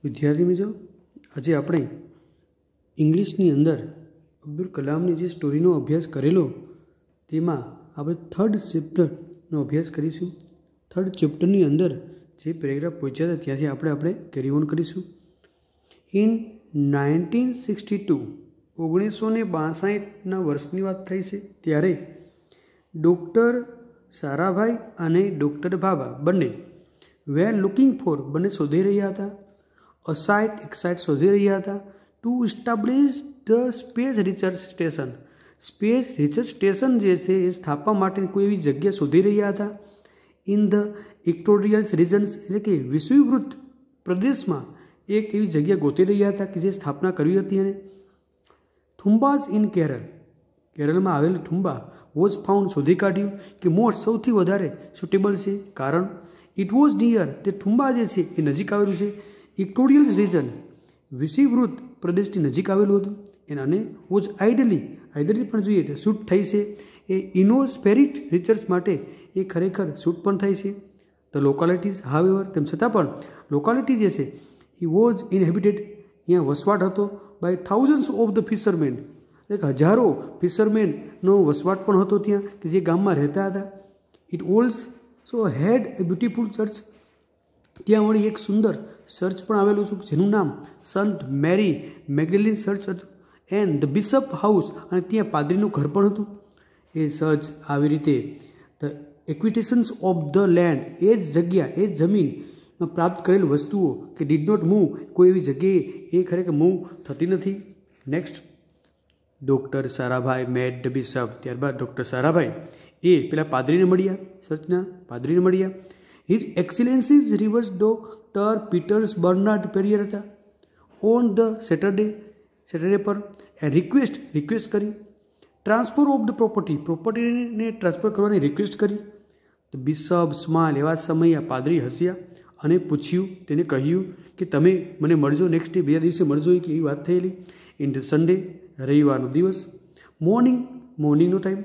विद्यार्थी मित्रों, आज આપણે इंग्लिशની અંદર અબ્દુલ કલામની જે સ્ટોરીનો અભ્યાસ કરેલો તેમાં આપણે થર્ડ ચેપ્ટરનો અભ્યાસ કરીશું। થર્ડ ચેપ્ટરની અંદર જે પેરેગ્રાફ પહોંચ્યા હતા ત્યાંથી આપણે કેરી ઓન કરીશું। ઇન 1962 1962ના વર્ષની વાત થઈ છે ત્યારે ડૉક્ટર સારાભાઈ અને ડૉક્ટર ભાભા બંને વેર લુકિંગ ફોર બંને શોધી રહ્યા હતા a site एक साइट शोधी रहा था to establish the space research station. Space research station जैसे स्थापवा माटे कोई एवी जगह शोधी रहा था इन द इक्वेटोरियल रीजन्स एटले के विषुववृत्त प्रदेश में एक एवी जगह गोती रहा था कि जे स्थापना करी हती। अने थुम्बाज इन केरल में आवेल थुम्बा वॉज फाउंड शोधी काढ्यु कि मोर सौथी वधारे सुटेबल है कारण इट वॉज नियर ते थुम्बा जे छे ए नजीक आवेलुं छे इक्वेटोरियल रीजन विषुववृत्त प्रदेश की नजीक आवेलुं हतुं एने वोज आइडियली पण जोईए तो शूट थई छे ए इनोस्फेरिक रिसर्च माटे ए खरेखर शूट पण थई छे। द लोकालिटीज हावेवर तेम छतां पण लोकालिटी जे छे ई वोज इनहेबिटेड अहींया वसवाट हतो by thousands of the fishermen एक हजारों फिशरमेननो वसवाट पण हतो त्यां के जे गाममां रहेता हता। It also head a beautiful church ત્યાં વળી એક સુંદર ચર્ચ પણ આવેલું છે જેનું નામ સંત મેરી મેગ્ડેલિન ચર્ચ હતું એન્ડ ધ બિશપ હાઉસ અને ત્યાં પાદરીનું ઘર પણ હતું। એ ચર્ચ આવી રીતે ધ એક્વિટેશન્સ ઓફ ધ લેન્ડ એ જ જગ્યા એ જ જમીનમાં પ્રાપ્ત કરેલ વસ્તુઓ કે ડીડ નોટ મૂવ કોઈ એવી જગ્યાએ એ ખરેખર મૂવ થતી નથી। Next doctor Sarabhai made the bishop ત્યારબાદ ડૉક્ટર સારાભાઈ એ પેલા પાદરીને મળ્યા ચર્ચના પાદરીને મળ્યા। His Excellency's Reverse Dr. Peters Bernard Perrier था on the Saturday पर रिक्वेस्ट करी ट्रांसफर ऑफ द प्रॉपर्टी ने ट्रांसफर करने रिक्वेस्ट करी। तो बिशप स्माइल एवं समय पादरी हस्या अने पूछ्यु तेने कह्यु कि तमे मने मळजो नेक्स्ट डे बीजा दिवसे मळजो कि एवी वात थयेली। इन द संडे रविवारनो दिवस मॉर्निंगनो टाइम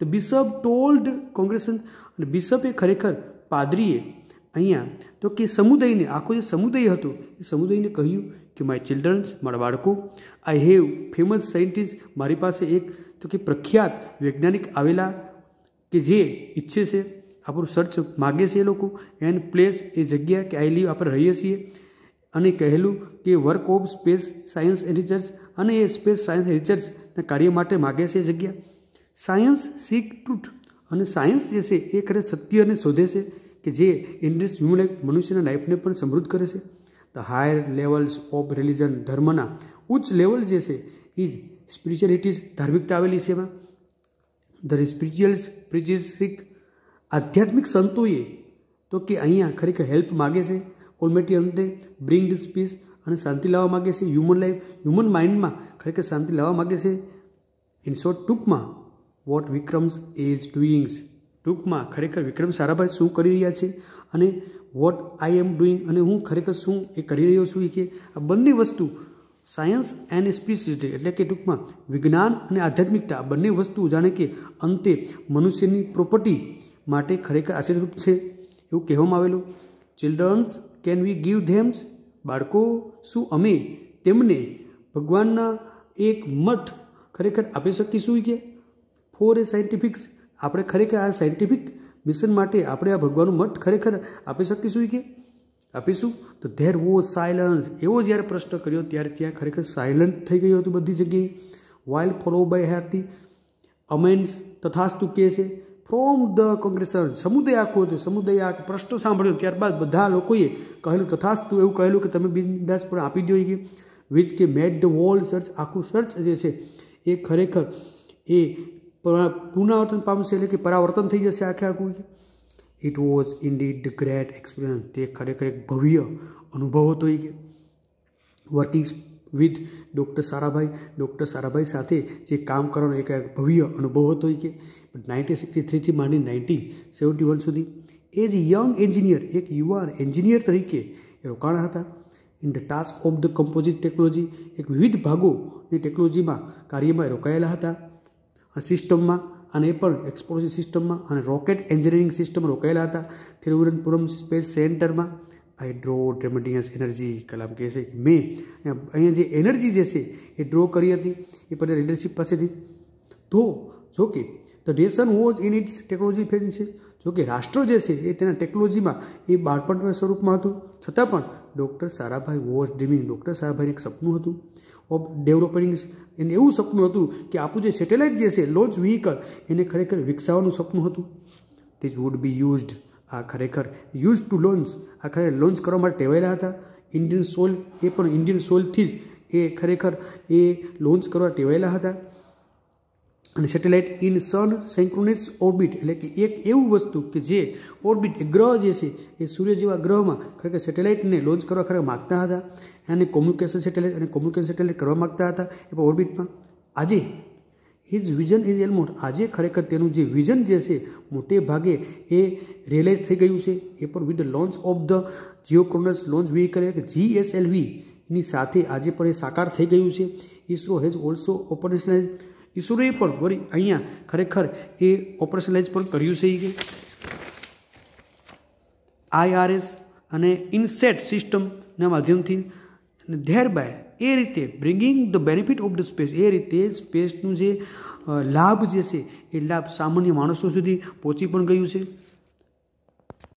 तो बिशप टोल्ड कोंग्रेसन अने बिशपे खरेखर पादरीए अहींया तो कि समुदाय आखो जो समुदाय हतो ए समुदाय ने कह्यु कि माय चिल्ड्रन्स मारा बाळको आई हेव फेमस साइंटिस्ट मारी पासे एक तो कि प्रख्यात वैज्ञानिक आवेला कि जे इच्छे से आपणुं सर्च मागे छे ए लोको एंड प्लेस ए जग्या कि आई लीव आपणे रहीए छीए अने कहेलुं कि work of space science and research अने ए स्पेस सायंस रिसर्चना कार्य माटे मागे छे जग्या। सायंस सीक ट्रूथ અને સાયન્સ જે છે એ ખરે સત્યને શોધે છે કે જે ઇન્ડસ્ટ હ્યુમન લાઈફ મનુષ્યના લાઈફને પણ સમૃદ્ધ કરે છે। The higher levels of religion ધર્મના ઉચ્ચ લેવલ જે છે એ સ્પિરિચ્યુઅલિટીઝ ધાર્મિકતા આવેલી છે એમાં। ધ સ્પિરિચ્યુઅલિસ્ટિક આધ્યાત્મિક સંતોએ તો કે અહીંયા ખરેખર હેલ્પ માગે છે ઓલમેટી અંતે બ્રિંગ ધ પીસ અને શાંતિ લાવવા માગે છે હ્યુમન માઇન્ડમાં ખરેખર શાંતિ લાવવા માગે છે। ઇન શોર્ટ ટૂંકમાં વોટ વિક્રમ્સ ઇઝ ડુઈંગ્સ ટૂંકમાં ખરેખર વિક્રમ સારાભાઈ શું કરી રહ્યા છે અને વોટ આઈ એમ ડુઈંગ અને હું ખરેખર શું એ કરી રહ્યો છું કે આ બંને વસ્તુ સાયન્સ એન્ડ સ્પિરિચ્યુઆલિટી એટલે કે ટૂંકમાં વિજ્ઞાન અને આધ્યાત્મિકતા આ બંને વસ્તુ જાણે કે અંતે મનુષ્યની પ્રોપર્ટી માટે ખરેખર આશીર્વાદરૂપ છે એવું કહેવામાં આવેલું। ચિલ્ડ્રન્સ કેન વી ગીવ ધેમ્સ બાળકો શું અમે તેમને ભગવાનના એક મઠ ખરેખર આપી શકીશું કે ફોર એ સાયન્ટિફિક્સ આપણે ખરેખર આ સાયન્ટિફિક મિશન માટે આપણે આ ભગવાનનું મઠ ખરેખર આપી શકીશું કે આપીશું। તો ધેર વોઝ સાયલન્સ એવો જ્યારે પ્રશ્ન કર્યો ત્યારે ત્યાં ખરેખર સાયલન્ટ થઈ ગયું હતું બધી જગ્યાએ। વાઇલ ફોલો બાય હાર્ટી અમેન્ડ્સ તથાસ્તુ કહે છે ફ્રોમ ધ કોંગ્રેસન સમુદાય આખો હતો સમુદાય આ પ્રશ્ન સાંભળ્યો ત્યારબાદ બધા લોકોએ કહેલું તથાસ્તુ એવું કહેલું કે તમે બિનદાસ પણ આપી દો કે વિચ કે મેડ ધ હોલ સર્ચ આખું સર્ચ જે છે એ ખરેખર એ પુનરાવર્તન પામશે એટલે કે પરાવર્તન થઈ જશે આખે આખું। It was indeed the great experience તે ખરેખર એક ભવ્ય અનુભવ હતો કે વર્કિંગ વિથ ડૉક્ટર સારાભાઈ સાથે જે કામ કરવાનો એક ભવ્ય અનુભવ હતો કે 1963થી માંડી 1971 સુધી એઝ યંગ એન્જિનિયર એક યુવાન એન્જિનિયર તરીકે એ રોકાણા હતા। In the task of the composite technology એક વિવિધ ભાગોની ટેકનોલોજીમાં કાર્યમાં રોકાયેલા હતા સિસ્ટમમાં અને એ પણ એક્સપ્લોઝિવ સિસ્ટમમાં અને રોકેટ એન્જિનિયરિંગ સિસ્ટમ રોકાયેલા હતા। તિરુવનંતપુરમ સ્પેસ સેન્ટરમાં આઈ ડ્રો ડ્રેમેટિયસ એનર્જી. કલામ કહે છે કે મેં અહીંયા જે એનર્જી જે છે એ ડ્રો કરી હતી એ પણ લીડરશિપ પાસેથી. તો જો કે the nation was in its technology phase છે. જો કે રાષ્ટ્ર જે છે એ તેના ટેકનોલોજીમાં એ બાળપણના સ્વરૂપમાં હતું, છતાં પણ doctor Sarabhai was dreaming. Doctor સારાભાઈને એક સપનું હતું ઓફ ડેવલપિંગ. એને એવું સપનું હતું કે આપણું જે સેટેલાઇટ જે છે લોન્ચ વ્હીકલ એને ખરેખર વિકસાવવાનું સપનું હતું. This would be used. આ ખરેખર યુઝ ટુ લોન્ચ. આ ખરેખર લોન્ચ કરવા માટે ટેવાયેલા હતા. ઇન્ડિયન સોઇલ, એ પણ ઇન્ડિયન સોઇલથી જ એ ખરેખર એ લોન્ચ કરવા ટેવાયેલા હતા. અને satellite in sun synchronous orbit, એટલે કે એક એવું વસ્તુ કે જે ઓર્બિટ, એ ગ્રહ જે છે એ સૂર્ય જેવા ગ્રહમાં ખરેખર સેટેલાઇટને લોન્ચ કરવા ખરેખર માગતા હતા. અને કોમ્યુનિકેશન સેટેલાઇટ કરવા માગતા હતા એ પણ ઓર્બિટમાં. આજે હિઝ વિઝન ઇઝ એલમોસ્ટ. આજે ખરેખર તેનું જે વિઝન જે છે મોટે ભાગે એ રિયલાઇઝ થઈ ગયું છે. એ પણ with the launch of the geosynchronous launch vehicle, એટલે કે GSLV ની સાથે આજે પણ એ સાકાર થઈ ગયું છે. ISRO has also operationalise. ઇસરોએ પણ વળી અહીંયા ખરેખર એ ઓપરેશનલાઇઝ પણ કર્યું છે કે IRS અને ઇનસેટ સિસ્ટમના માધ્યમથી. અને ધેર બાય એ રીતે bringing the benefit of the space. એ રીતે સ્પેસનું જે લાભ જે છે એ લાભ સામાન્ય માણસો સુધી પહોંચી પણ ગયું છે.